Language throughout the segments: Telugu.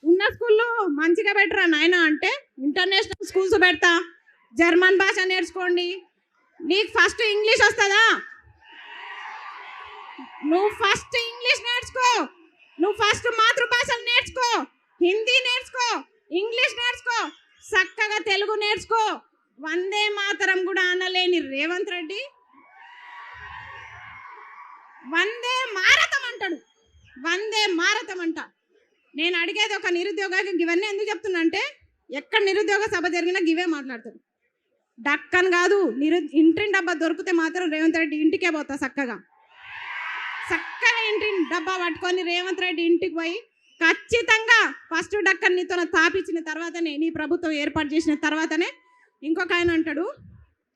ఉన్న స్కూల్లో మంచిగా పెట్టరా నాయన అంటే ఇంటర్నేషనల్ స్కూల్స్ పెడతా, జర్మన్ భాష నేర్చుకోండి. నీకు ఫస్ట్ ఇంగ్లీష్ వస్తుందా? నువ్వు ఫస్ట్ ఇంగ్లీష్ నేర్చుకో, నువ్వు ఫస్ట్ మాతృభాషలు నేర్చుకో, హిందీ నేర్చుకో, ఇంగ్లీష్ నేర్చుకో, చక్కగా తెలుగు నేర్చుకో. వందే మాతరం కూడా అనలేని రేవంత్ రెడ్డి వందే మారతం అంటాడు. వందే మారతం అంట. నేను అడిగేది ఒక నిరుద్యోగానికి ఇవన్నీ ఎందుకు చెప్తున్నా అంటే, ఎక్కడ నిరుద్యోగ సభ జరిగినా గివే మాట్లాడతాడు. డక్కన్ కాదు, ఇంటిని డబ్బా దొరికితే మాత్రం రేవంత్ రెడ్డి ఇంటికే పోతా. చక్కగా ఇంటి డబ్బా పట్టుకొని రేవంత్ రెడ్డి ఇంటికి పోయి ఖచ్చితంగా ఫస్ట్ డక్కన్ నీతో తాపించిన తర్వాతనే, నీ ప్రభుత్వం ఏర్పాటు చేసిన తర్వాతనే. ఇంకొక ఆయన అంటాడు,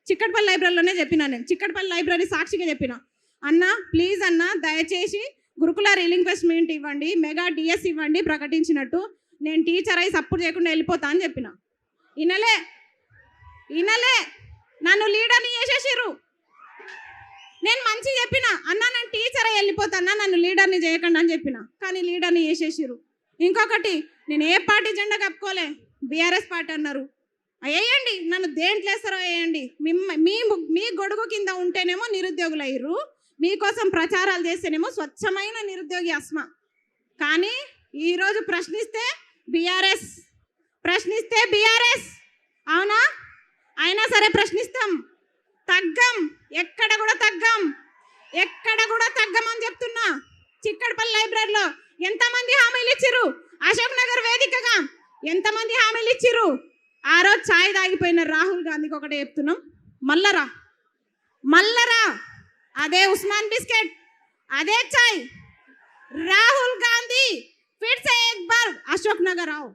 చిక్కడపల్లి లైబ్రరీలోనే చెప్పినా నేను, చిక్కడపల్లి లైబ్రరీ సాక్షిగా చెప్పిన, అన్న ప్లీజ్ అన్న దయచేసి గురుకుల రిలింక్వెస్ట్మెంట్ ఇవ్వండి, మెగా డిఎస్ ఇవ్వండి ప్రకటించినట్టు, నేను టీచర్ అయి సపోర్ట్ చేయకుండా వెళ్ళిపోతా అని చెప్పిన. ఇనలే నన్ను లీడర్ని చేసేసిర్రు. నేను మంచి చెప్పిన, అన్న నేను టీచర్ అయి వెళ్ళిపోతాన్నా, నన్ను లీడర్ని చేయకండి అని చెప్పిన, కానీ లీడర్ని చేసేసిర్రు. ఇంకొకటి, నేను ఏ పార్టీ జెండా కప్పుకోలే, బీఆర్ఎస్ పార్టీ అన్నారు. వేయండి, నన్ను దేంట్లో వేస్తారో వేయండి. మీ గొడుగు కింద ఉంటేనేమో నిరుద్యోగులు అయ్యారు, మీకోసం ప్రచారాలు చేస్తేనేమో స్వచ్ఛమైన నిరుద్యోగి అస్మ. కానీ ఈరోజు ప్రశ్నిస్తే బీఆర్ఎస్, అవునా? అయినా సరే ప్రశ్నిస్తాం, తగ్గం, ఎక్కడ కూడా తగ్గం అని చెప్తున్నా. చిక్కడపల్లి లైబ్రరీలో ఎంతమంది హామీలు ఇచ్చిర్రు? అశోక్ నగర్ వేదికగా ఎంతమంది హామీలు ఇచ్చిర్రు? ఆ రోజు ఛాయ్ తాగిపోయిన రాహుల్ గాంధీకి ఒకటే చెప్తున్నాం, మల్లరా అదే ఉస్మాన్ బిస్కెట్, అదే ఛాయ్, రాహుల్ గాంధీ ఫిర్ సే ఏక్ బార్ అశోక్ నగర్ రావు.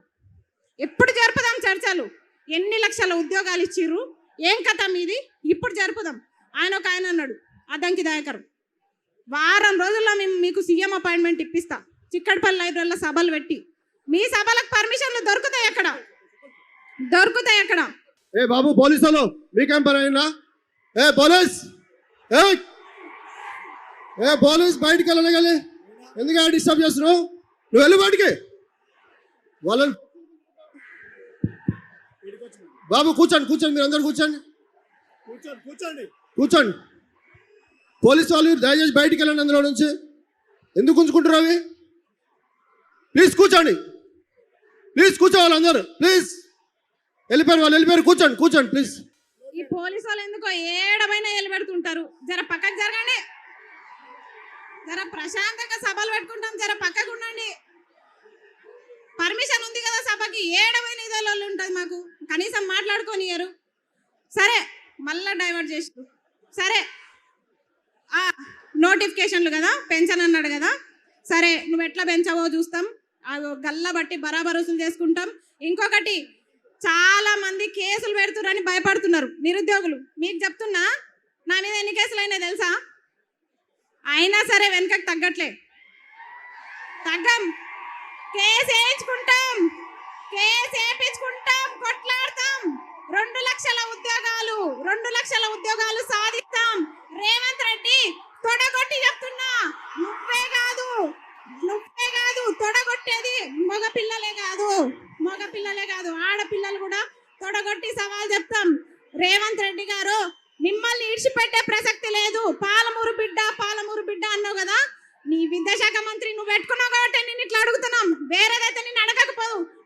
ఎప్పుడు జరుపుదాం చర్చలు? ఎన్ని లక్షల ఉద్యోగాలు ఇచ్చిర్రు? ఏం కథ మీది? ఇప్పుడు జరుపుదాం. ఆయన అన్నాడు, అద్దంకి దయాకర్, వారం రోజుల్లో మేము మీకు సీఎం అపాయింట్మెంట్ ఇప్పిస్తా, చిక్కడపల్లి లైబ్రరీలో సభలు పెట్టి. మీ సభలకు పర్మిషన్లు దొరుకుతాయి అక్కడ. ఏ బాబు పోలీసు వాళ్ళు మీకేం పని అయినా? పోలీస్ బయటికి వెళ్ళగలి, ఎందుకు డిస్టర్బ్ చేస్తున్నావు? నువ్వు వెళ్ళి బయటికి. వాళ్ళని బాబు కూర్చోండి, మీరు అందరు కూర్చోండి. పోలీసు వాళ్ళు దయచేసి బయటికి వెళ్ళండి, అందులో నుంచి ఎందుకు ఉంచుకుంటారు అవి? ప్లీజ్ కూర్చోండి, కూర్చోవాలి అందరు, ప్లీజ్. వెళ్ళిపోయారు, కూర్చోండి ప్లీజ్. ఈ పోలీసు వాళ్ళు ఎందుకో ఏడమైనా వెళ్ళిపెడుతుంటారు. జర పక్కకు జరగండి, జర ప్రశాంతంగా సభలు పెట్టుకుంటాం, జర పక్కకు ఉండండి. పర్మిషన్ ఉంది కదా సభకి, ఏడమైన ఇదేళ్ళు ఉంటుంది మాకు, కనీసం మాట్లాడుకోనియరు. సరే మళ్ళా డైవర్ట్ చేసి, సరే నోటిఫికేషన్లు కదా, పెన్షన్ అన్నాడు కదా, సరే నువ్వు ఎట్లా పెంచావో చూస్తాం, గల్ల బట్టి బరాబర్ వసూలు చేసుకుంటాం. ఇంకొకటి, చాలా మంది కేసులు పెడుతున్నారని భయపడుతున్నారు నిరుద్యోగులు. మీకు చెప్తున్నా, నా మీద ఎన్ని కేసులు అయినా తెలుసా? అయినా సరే వెనకకి తగ్గం, కేసు వేయించుకుంటాం, కొట్లాడతాం. 2 లక్షల ఉద్యోగాలు సాధిస్తాం. రేవంత్ రెడ్డి తొడగొట్టి చెప్తున్నా, నువ్వే కాదు తొడగొట్టేది మగ పిల్లలే కాదు, ఆడపిల్లలు కూడా తొడగొట్టి సవాల్ చెప్తాం. రేవంత్ రెడ్డి గారు, మిమ్మల్ని ఇడిచిపెట్టే ప్రసక్తి లేదు. పాలమూరు బిడ్డ అన్నావు కదా, నీ విద్యాశాఖ మంత్రి నువ్వు పెట్టుకున్నావు కాబట్టి నేను ఇట్లా అడుగుతున్నాం. వేరే